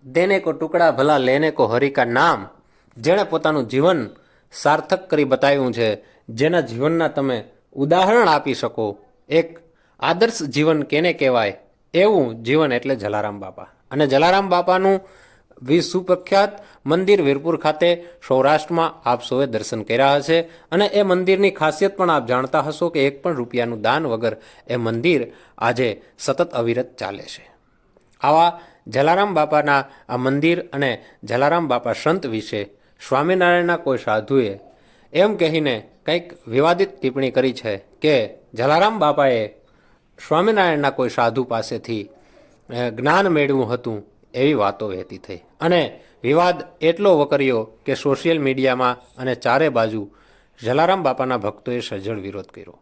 देने को टुकड़ा भला लेने को हरि का नाम જેણે પોતાનું જીવન સાર્થક કરી બતાવ્યું છે, જેના જીવનના તમે ઉદાહરણ આપી શકો, એક આદર્શ જીવન કેને કહેવાય એવું જીવન એટલે જલારામ બાપા. અને જલારામ બાપાનું સુપ્રખ્યાત મંદિર વીરપુર ખાતે સૌરાષ્ટ્રમાં આપ સૌએ દર્શન કર્યા હશે. અને એ મંદિરની ખાસિયત પણ આપ જાણતા હશો કે એક પણ રૂપિયાનું દાન વગર એ મંદિર આજે સતત અવિરત ચાલે છે. આવા જલારામ બાપાના આ મંદિર અને જલારામ બાપા સંત વિશે સ્વામિનારાયણના કોઈ સાધુએ એમ કહીને કંઈક વિવાદિત ટિપ્પણી કરી છે કે જલારામ બાપાએ સ્વામિનારાયણના કોઈ સાધુ પાસેથી જ્ઞાન મેળવ્યું હતું, એવી વાતો વહેતી થઈ. અને વિવાદ એટલો વકર્યો કે સોશિયલ મીડિયામાં અને ચારે બાજુ જલારામ બાપાના ભક્તોએ સજ્જડ વિરોધ કર્યો.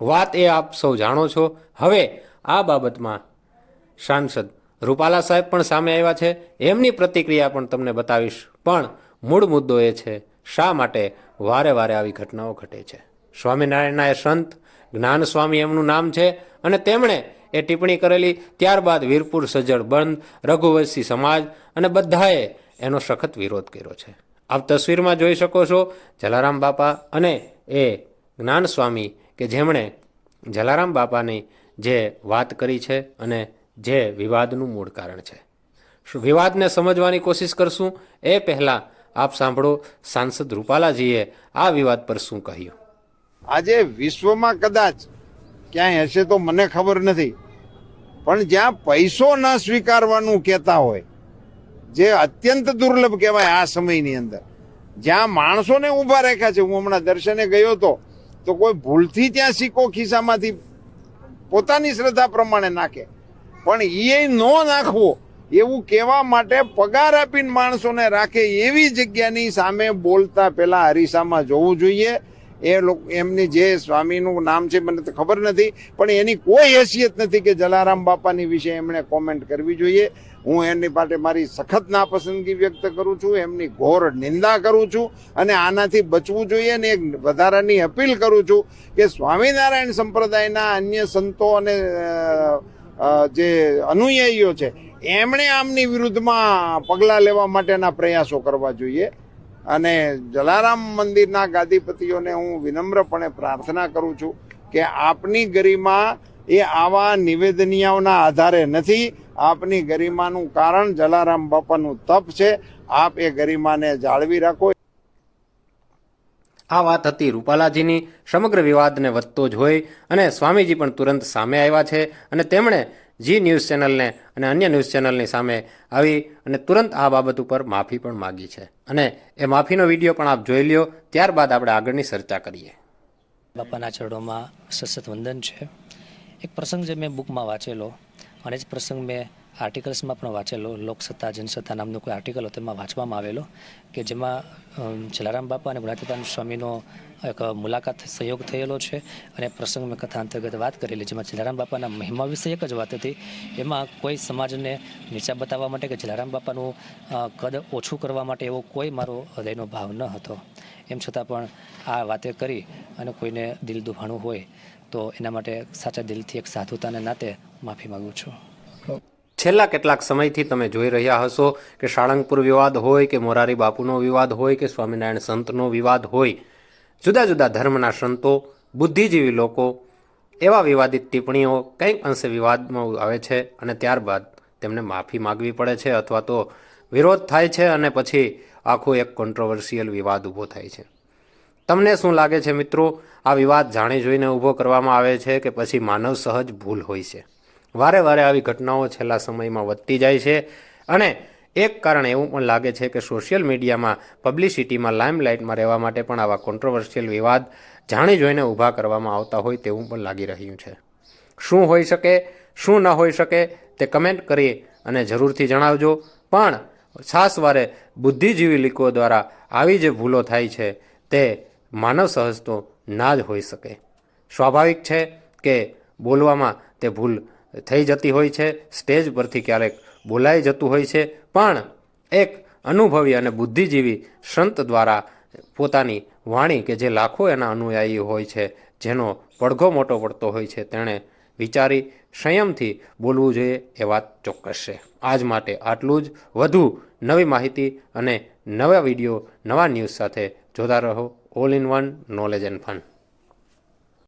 વાત એ આપ સૌ જાણો છો. હવે આ બાબતમાં સાંસદ રૂપાલા સાહેબ પણ સામે આવ્યા છે, એમની પ્રતિક્રિયા પણ તમને બતાવીશ. પણ મૂળ મુદ્દો એ છે, શા માટે વારે વારે આવી ઘટનાઓ ઘટે છે. સ્વામિનારાયણના એ સંત જ્ઞાન સ્વામી એમનું નામ છે, અને તેમણે એ ટિપ્પણી કરેલી. ત્યારબાદ વીરપુર સજ્જડ બંધ, રઘુવંશી સમાજ અને બધાએ એનો સખત વિરોધ કર્યો છે. આપ તસવીરમાં જોઈ શકો છો જલારામ બાપા અને એ જ્ઞાન સ્વામી કે જેમણે જલારામ બાપાની જે વાત કરી છે અને જે વિવાદનું મૂળ કારણ છે. વિવાદને સમજવાની કોશિશ કરશું એ પહેલાં આપ સાંભળો સાંસદ રૂપાલાજીએ આ વિવાદ પર શું કહ્યું. આજે વિશ્વમાં કદાચ ક્યાંય હશે તો મને ખબર નથી, પણ જ્યાં પૈસો ન સ્વીકારવાનું કહેતા હોય, જે અત્યંત દુર્લભ કહેવાય આ સમયની અંદર, જ્યાં માણસોને ઊભા રાખ્યા છે. હું હમણાં દર્શને ગયો હતો તો કોઈ ભૂલથી ત્યાં સિક્કો ખિસ્સામાંથી પોતાની શ્રદ્ધા પ્રમાણે નાખે, પણ એ ન નાખવો એવું કહેવા માટે પગાર આપીને માણસોને રાખે એવી જગ્યાની સામે બોલતા પહેલા અરીસામાં જોવું જોઈએ. એ લોકો એમની જે સ્વામીનું નામ છે મને તો ખબર નથી, પણ એની કોઈ હેસિયત નથી કે જલારામ બાપાની વિશે એમણે કોમેન્ટ કરવી જોઈએ. હું એમની માટે મારી સખત નાપસંદગી વ્યક્ત કરું છું, એમની ઘોર નિંદા કરું છું, અને આનાથી બચવું જોઈએ. અને એક વધારાની અપીલ કરું છું કે સ્વામિનારાયણ સંપ્રદાયના અન્ય સંતો અને જે અનુયાયીઓ છે એમણે આમની વિરુદ્ધમાં પગલાં લેવા માટેના પ્રયાસો કરવા જોઈએ. અને જલારામ મંદિરના ગાદીપતિઓને હું વિનમ્રપણે પ્રાર્થના કરું છું કે આપની ગરિમા એ આવા નિવેદનિયાઓના આધારે નથી. આપની ગરિમાનું કારણ જલારામ બાપાનું તપ છે. આપ એ ગરિમાને જાળવી રાખો. આ વાત હતી રૂપાલાજીની. સમગ્ર વિવાદને વધતો જ હોય અને સ્વામીજી પણ તુરંત સામે આવ્યા છે અને તેમણે જી ન્યૂઝ ચેનલને અને અન્ય ન્યૂઝ ચેનલની સામે આવી અને તુરંત આ બાબત ઉપર માફી પણ માગી છે. અને એ માફીનો વિડીયો પણ આપ જોઈ લ્યો, ત્યારબાદ આપણે આગળની ચર્ચા કરીએ. બાપાના ચરણોમાં સતત વંદન છે. એક પ્રસંગ જે મેં બુકમાં વાંચેલો અને જ પ્રસંગ મેં આર્ટિકલ્સમાં પણ વાંચેલો, લોકસત્તા જનસત્તા નામનો કોઈ આર્ટિકલ હતો, તેમાં વાંચવામાં આવેલો કે જેમાં જલારામ બાપા અને ગુણાતીતાનંદ સ્વામીનો એક મુલાકાત સહયોગ થયેલો છે. અને પ્રસંગ મેં કથા અંતર્ગત વાત કરેલી, જેમાં જલારામ બાપાના મહિમા વિશે એક જ વાત હતી. એમાં કોઈ સમાજને નીચા બતાવવા માટે કે જલારામ બાપાનું કદ ઓછું કરવા માટે એવો કોઈ મારો હૃદયનો ભાવ ન હતો. એમ છતાં પણ આ વાતે કરી અને કોઈને દિલ દુભાણું હોય તો એના માટે સાચા દિલથી એક સાધુતાના નાતે માફી માગું છું. છેલ્લા કેટલાક સમયથી તમે જોઈ રહ્યા હશો કે સાળંગપુર વિવાદ હોય કે મોરારી બાપુનો વિવાદ હોય કે સ્વામિનારાયણ સંતનો વિવાદ હોય, જુદા જુદા ધર્મના સંતો, બુદ્ધિજીવી લોકો એવા વિવાદિત ટિપ્પણીઓ કંઈક અંશે વિવાદમાં આવે છે અને ત્યારબાદ તેમને માફી માગવી પડે છે અથવા તો વિરોધ થાય છે અને પછી આખો એક કોન્ટ્રોવર્સિયલ વિવાદ ઊભો થાય છે. તમને શું લાગે છે મિત્રો, આ વિવાદ જાણી જોઈને ઊભો કરવામાં આવે છે કે પછી માનવ સહજ ભૂલ હોય છે? વારે વારે આવી ઘટનાઓ છેલ્લા સમયમાં વધતી જાય છે અને એક કારણ એવું પણ લાગે છે કે સોશિયલ મીડિયામાં પબ્લિસિટીમાં લાઇમલાઇટમાં રહેવા માટે પણ આવા કોન્ટ્રોવર્સિયલ વિવાદ જાણી જોઈને ઊભા કરવામાં આવતા હોય તેવું પણ લાગી રહ્યું છે. શું હોઈ શકે, શું ન હોઈ શકે તે કમેન્ટ કરી અને જરૂરથી જણાવજો. પણ છાસવારે બુદ્ધિજીવી લોકો દ્વારા આવી જે ભૂલો થાય છે તે માનવ સહજ તો ના જ હોઈ શકે. સ્વાભાવિક છે કે બોલવામાં તે ભૂલ થઈ જતી હોય છે, સ્ટેજ પરથી ક્યારેક બોલાઈ જતું હોય છે, પણ એક અનુભવી અને બુદ્ધિજીવી સંત દ્વારા પોતાની વાણી કે જે લાખો એના અનુયાયી હોય છે, જેનો પડઘો મોટો પડતો હોય છે, તેણે વિચારી સંયમથી બોલવું જોઈએ એ વાત ચોક્કસ છે. આજ માટે આટલું જ. વધુ નવી માહિતી અને નવા વિડીયો, નવા ન્યૂઝ સાથે જોતા રહો all in one knowledge and fun.